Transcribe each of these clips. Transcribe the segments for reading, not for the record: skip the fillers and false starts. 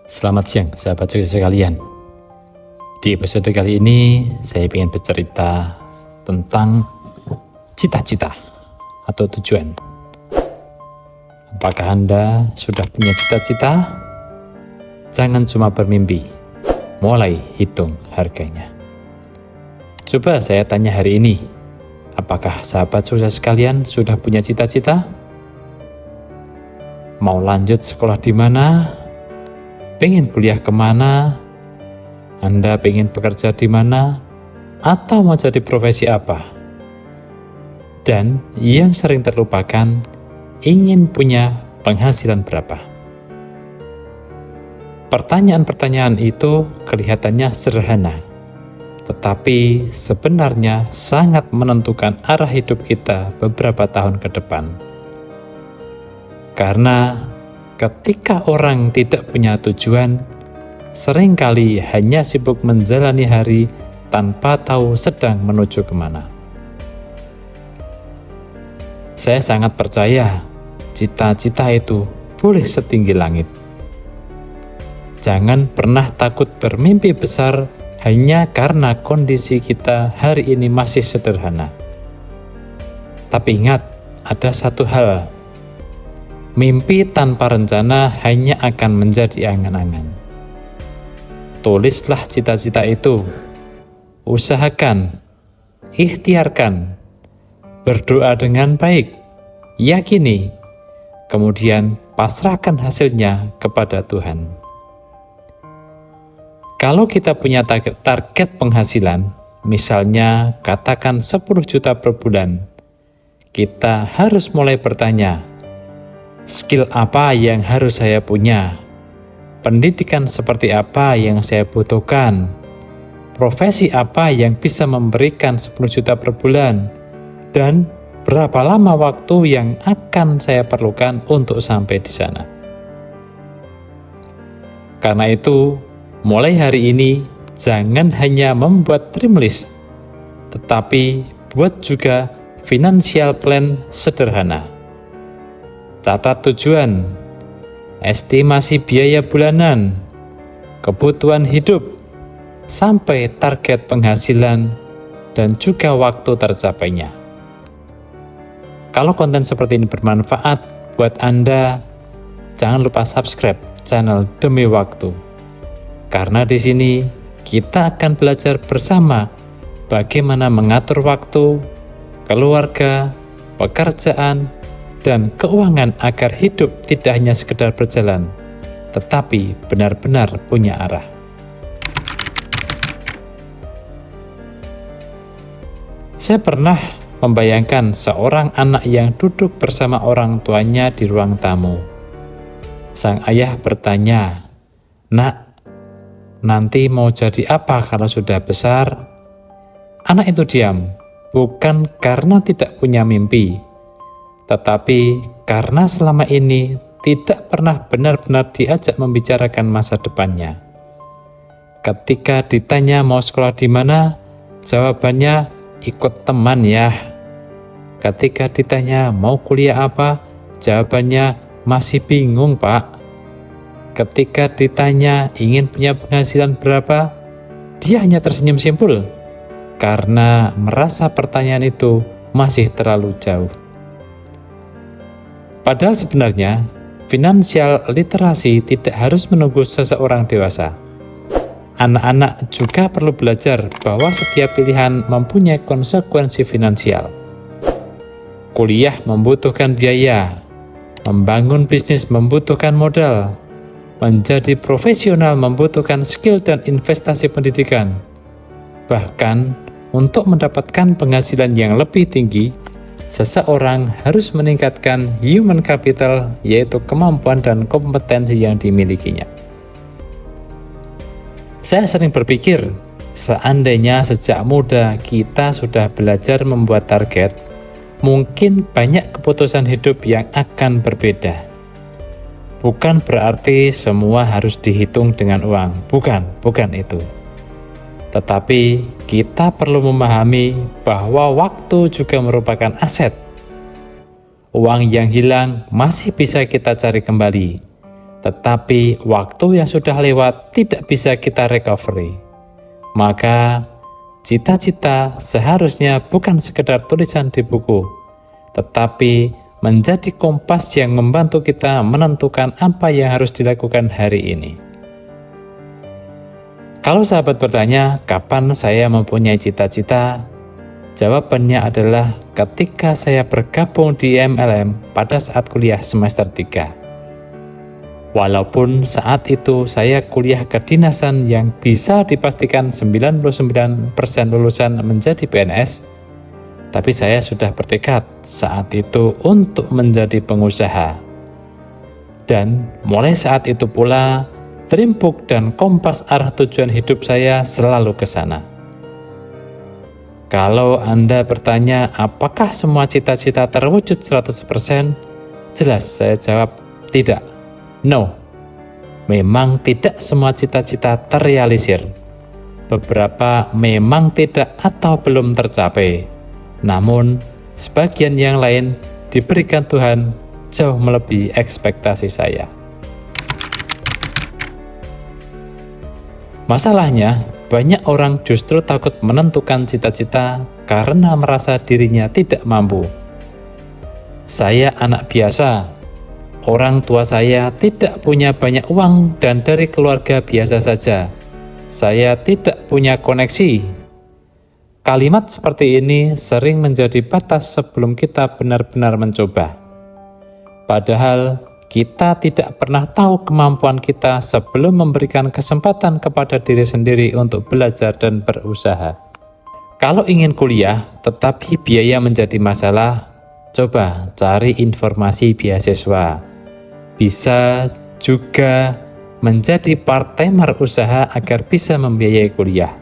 Selamat siang sahabat sukses sekalian. Di episode kali ini saya ingin bercerita tentang cita-cita atau tujuan. Apakah Anda sudah punya cita-cita? Jangan cuma bermimpi, mulai hitung harganya. Coba saya tanya hari ini, apakah sahabat sukses sekalian sudah punya cita-cita? Mau lanjut sekolah di mana? Pengen kuliah kemana? Anda pengen bekerja di mana? Atau mau jadi profesi apa? Dan yang sering terlupakan, ingin punya penghasilan berapa? Pertanyaan-pertanyaan itu kelihatannya sederhana, tetapi sebenarnya sangat menentukan arah hidup kita beberapa tahun ke depan. Karena ketika orang tidak punya tujuan, seringkali hanya sibuk menjalani hari tanpa tahu sedang menuju kemana. Saya sangat percaya cita-cita itu boleh setinggi langit. Jangan pernah takut bermimpi besar hanya karena kondisi kita hari ini masih sederhana. Tapi ingat, ada satu hal. Mimpi tanpa rencana hanya akan menjadi angan-angan. Tulislah cita-cita itu, usahakan, ikhtiarkan, berdoa dengan baik, yakini, kemudian pasrahkan hasilnya kepada Tuhan. Kalau kita punya target penghasilan, misalnya katakan 10 juta per bulan, kita harus mulai bertanya, skill apa yang harus saya punya? Pendidikan seperti apa yang saya butuhkan? Profesi apa yang bisa memberikan 10 juta per bulan? Dan berapa lama waktu yang akan saya perlukan untuk sampai di sana? Karena itu, mulai hari ini jangan hanya membuat dream list, tetapi buat juga financial plan sederhana. Catat tujuan, estimasi biaya bulanan, kebutuhan hidup, sampai target penghasilan, dan juga waktu tercapainya. Kalau konten seperti ini bermanfaat buat Anda, jangan lupa subscribe channel Demi Waktu. Karena di sini kita akan belajar bersama bagaimana mengatur waktu, keluarga, pekerjaan, dan keuangan agar hidup tidak hanya sekedar berjalan, tetapi benar-benar punya arah. Saya pernah membayangkan seorang anak yang duduk bersama orang tuanya di ruang tamu. Sang ayah bertanya, "Nak, nanti mau jadi apa kalau sudah besar?" Anak itu diam, bukan karena tidak punya mimpi, tetapi karena selama ini tidak pernah benar-benar diajak membicarakan masa depannya. Ketika ditanya mau sekolah di mana, jawabannya ikut teman ya. Ketika ditanya mau kuliah apa, jawabannya masih bingung Pak. Ketika ditanya ingin punya penghasilan berapa, dia hanya tersenyum simpul karena merasa pertanyaan itu masih terlalu jauh. Padahal sebenarnya, finansial literasi tidak harus menunggu seseorang dewasa. Anak-anak juga perlu belajar bahwa setiap pilihan mempunyai konsekuensi finansial. Kuliah membutuhkan biaya, membangun bisnis membutuhkan modal, menjadi profesional membutuhkan skill dan investasi pendidikan. Bahkan, untuk mendapatkan penghasilan yang lebih tinggi, seseorang harus meningkatkan human capital, yaitu kemampuan dan kompetensi yang dimilikinya. Saya sering berpikir, seandainya sejak muda kita sudah belajar membuat target, mungkin banyak keputusan hidup yang akan berbeda. Bukan berarti semua harus dihitung dengan uang, bukan itu. Tetapi kita perlu memahami bahwa waktu juga merupakan aset. Uang yang hilang masih bisa kita cari kembali. tetapi waktu yang sudah lewat tidak bisa kita recovery. Maka cita-cita seharusnya bukan sekedar tulisan di buku, tetapi menjadi kompas yang membantu kita menentukan apa yang harus dilakukan hari ini. Kalau sahabat bertanya, kapan saya mempunyai cita-cita? Jawabannya adalah ketika saya bergabung di MLM pada saat kuliah semester 3. Walaupun saat itu saya kuliah kedinasan yang bisa dipastikan 99% lulusan menjadi PNS, tapi saya sudah bertekad saat itu untuk menjadi pengusaha. Dan mulai saat itu pula, Dreambook dan kompas arah tujuan hidup saya selalu ke sana. Kalau Anda bertanya apakah semua cita-cita terwujud 100%, jelas saya jawab tidak. No, memang tidak semua cita-cita terrealisir. Beberapa memang tidak atau belum tercapai. Namun, sebagian yang lain diberikan Tuhan jauh melebihi ekspektasi saya. Masalahnya, banyak orang justru takut menentukan cita-cita karena merasa dirinya tidak mampu. Saya anak biasa, orang tua saya tidak punya banyak uang dan dari keluarga biasa saja. Saya tidak punya koneksi. Kalimat seperti ini sering menjadi batas sebelum kita benar-benar mencoba. Padahal kita tidak pernah tahu kemampuan kita sebelum memberikan kesempatan kepada diri sendiri untuk belajar dan berusaha. Kalau ingin kuliah tetapi biaya menjadi masalah, coba cari informasi beasiswa. Bisa juga menjadi part-timer usaha agar bisa membiayai kuliah.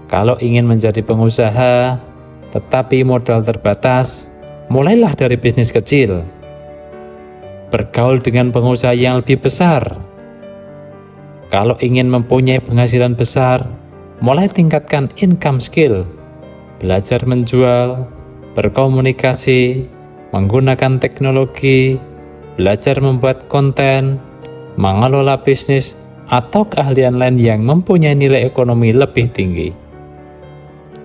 Kalau ingin menjadi pengusaha tetapi modal terbatas, mulailah dari bisnis kecil. Bergaul dengan pengusaha yang lebih besar. Kalau ingin mempunyai penghasilan besar, mulai tingkatkan income skill. Belajar menjual, berkomunikasi, menggunakan teknologi, belajar membuat konten, mengelola bisnis, atau keahlian lain yang mempunyai nilai ekonomi lebih tinggi.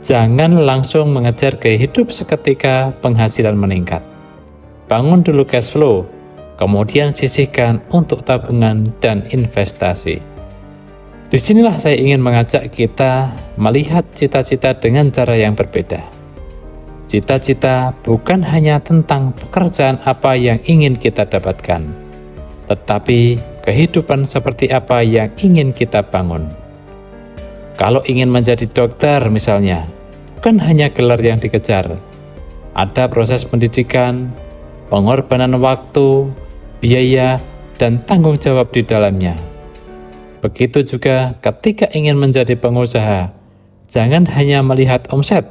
Jangan langsung mengejar gaya hidup seketika penghasilan meningkat. Bangun dulu cash flow, kemudian sisihkan untuk tabungan dan investasi. Disinilah saya ingin mengajak kita melihat cita-cita dengan cara yang berbeda. Cita-cita bukan hanya tentang pekerjaan apa yang ingin kita dapatkan, tetapi kehidupan seperti apa yang ingin kita bangun. Kalau ingin menjadi dokter misalnya, bukan hanya gelar yang dikejar. Ada proses pendidikan, pengorbanan waktu, biaya, dan tanggung jawab di dalamnya. Begitu juga ketika ingin menjadi pengusaha, jangan hanya melihat omset,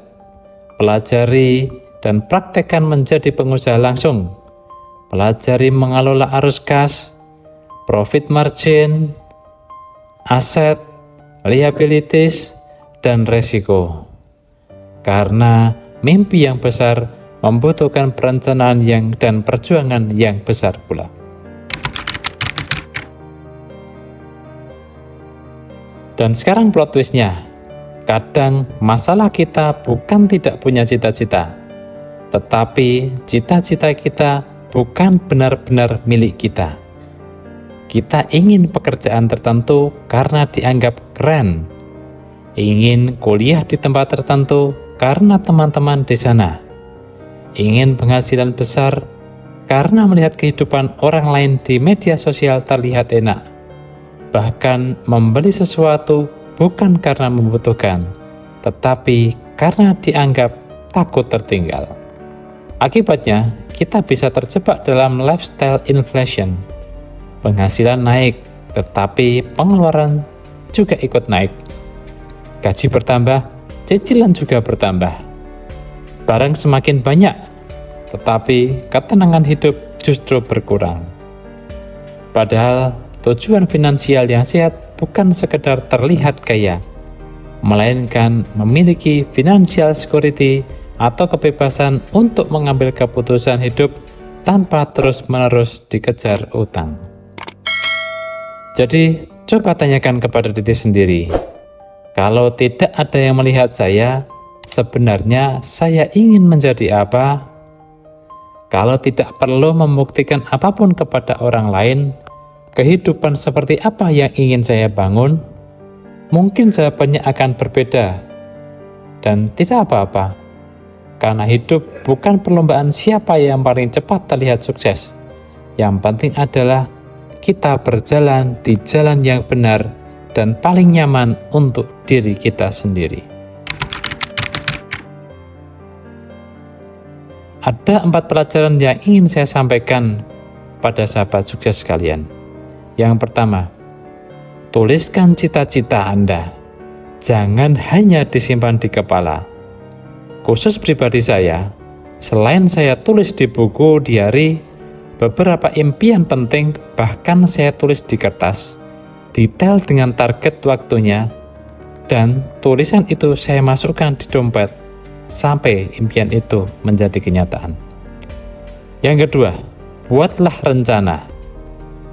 pelajari dan praktekkan menjadi pengusaha langsung. Pelajari mengelola arus kas, profit margin, aset, liabilities, dan resiko. Karena mimpi yang besar membutuhkan perencanaan dan perjuangan yang besar pula. Dan sekarang plot twistnya, kadang masalah kita bukan tidak punya cita-cita, tetapi cita-cita kita bukan benar-benar milik kita. Kita ingin pekerjaan tertentu karena dianggap keren, ingin kuliah di tempat tertentu karena teman-teman di sana, ingin penghasilan besar karena melihat kehidupan orang lain di media sosial terlihat enak, bahkan membeli sesuatu bukan karena membutuhkan, tetapi karena dianggap takut tertinggal. Akibatnya, kita bisa terjebak dalam lifestyle inflation. Penghasilan naik, tetapi pengeluaran juga ikut naik. Gaji bertambah, cicilan juga bertambah. Barang semakin banyak, tetapi ketenangan hidup justru berkurang. Padahal tujuan finansial yang sehat bukan sekedar terlihat kaya, melainkan memiliki financial security atau kebebasan untuk mengambil keputusan hidup tanpa terus-menerus dikejar utang. Jadi, coba tanyakan kepada diri sendiri. Kalau tidak ada yang melihat saya, sebenarnya saya ingin menjadi apa? Kalau tidak perlu membuktikan apapun kepada orang lain, kehidupan seperti apa yang ingin saya bangun? Mungkin jawabannya akan berbeda. Dan tidak apa-apa, karena hidup bukan perlombaan siapa yang paling cepat terlihat sukses. Yang penting adalah kita berjalan di jalan yang benar dan paling nyaman untuk diri kita sendiri. Ada 4 pelajaran yang ingin saya sampaikan pada sahabat sukses sekalian. Yang pertama, tuliskan cita-cita Anda. Jangan hanya disimpan di kepala. Khusus pribadi saya, selain saya tulis di buku diary, beberapa impian penting bahkan saya tulis di kertas, detail dengan target waktunya, dan tulisan itu saya masukkan di dompet sampai impian itu menjadi kenyataan. Yang kedua, buatlah rencana.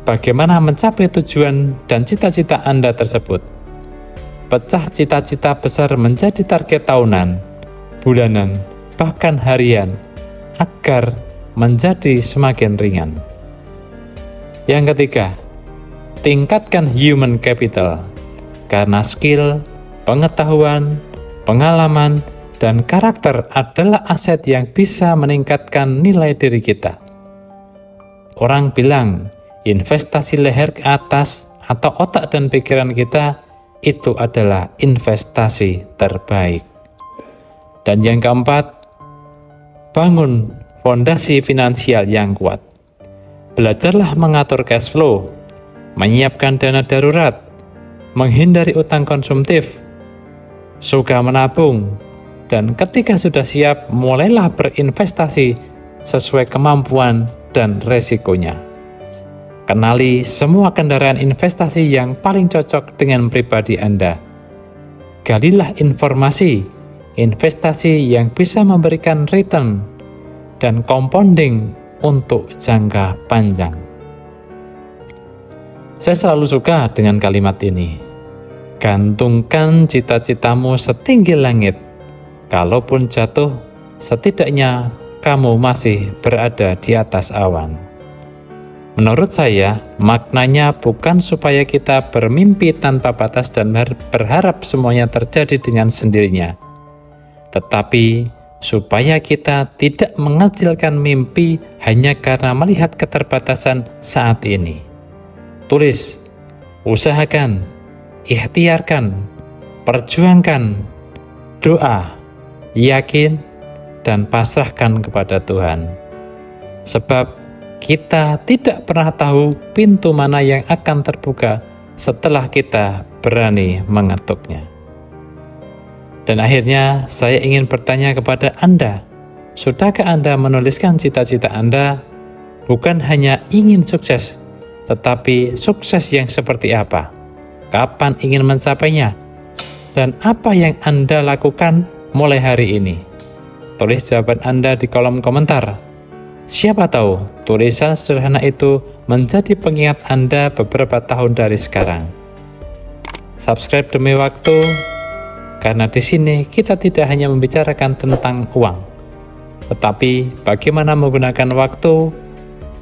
Bagaimana mencapai tujuan dan cita-cita Anda tersebut? Pecah cita-cita besar menjadi target tahunan, bulanan, bahkan harian, agar menjadi semakin ringan. Yang ketiga, tingkatkan human capital, karena skill, pengetahuan, pengalaman, dan karakter adalah aset yang bisa meningkatkan nilai diri kita. Orang bilang, investasi leher ke atas atau otak dan pikiran kita itu adalah investasi terbaik. Dan yang keempat, bangun fondasi finansial yang kuat. Belajarlah mengatur cash flow, menyiapkan dana darurat, menghindari utang konsumtif, suka menabung, dan ketika sudah siap, mulailah berinvestasi sesuai kemampuan dan resikonya. Kenali semua kendaraan investasi yang paling cocok dengan pribadi Anda. Galilah informasi, investasi yang bisa memberikan return dan compounding untuk jangka panjang. Saya selalu suka dengan kalimat ini. Gantungkan cita-citamu setinggi langit. Kalaupun jatuh, setidaknya kamu masih berada di atas awan. Menurut saya, maknanya bukan supaya kita bermimpi tanpa batas dan berharap semuanya terjadi dengan sendirinya, tetapi supaya kita tidak mengecilkan mimpi hanya karena melihat keterbatasan saat ini. Tulis, usahakan, ikhtiarkan, perjuangkan, doa, yakin, dan pasrahkan kepada Tuhan. Sebab kita tidak pernah tahu pintu mana yang akan terbuka setelah kita berani mengetuknya. Dan akhirnya saya ingin bertanya kepada Anda, sudahkah Anda menuliskan cita-cita Anda? Bukan hanya ingin sukses, tetapi sukses yang seperti apa? Kapan ingin mencapainya? Dan apa yang Anda lakukan mulai hari ini? Tulis jawaban Anda di kolom komentar. Siapa tahu tulisan sederhana itu menjadi pengingat Anda beberapa tahun dari sekarang. Subscribe demi waktu, karena di sini kita tidak hanya membicarakan tentang uang, tetapi bagaimana menggunakan waktu,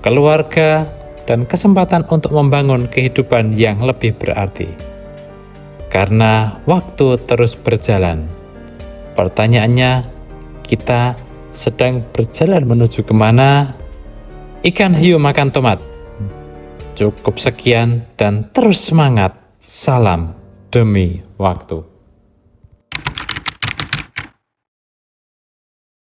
keluarga, dan kesempatan untuk membangun kehidupan yang lebih berarti. Karena waktu terus berjalan. Pertanyaannya, kita sedang berjalan menuju kemana? Ikan hiu makan tomat. Cukup sekian dan terus semangat. Salam demi waktu.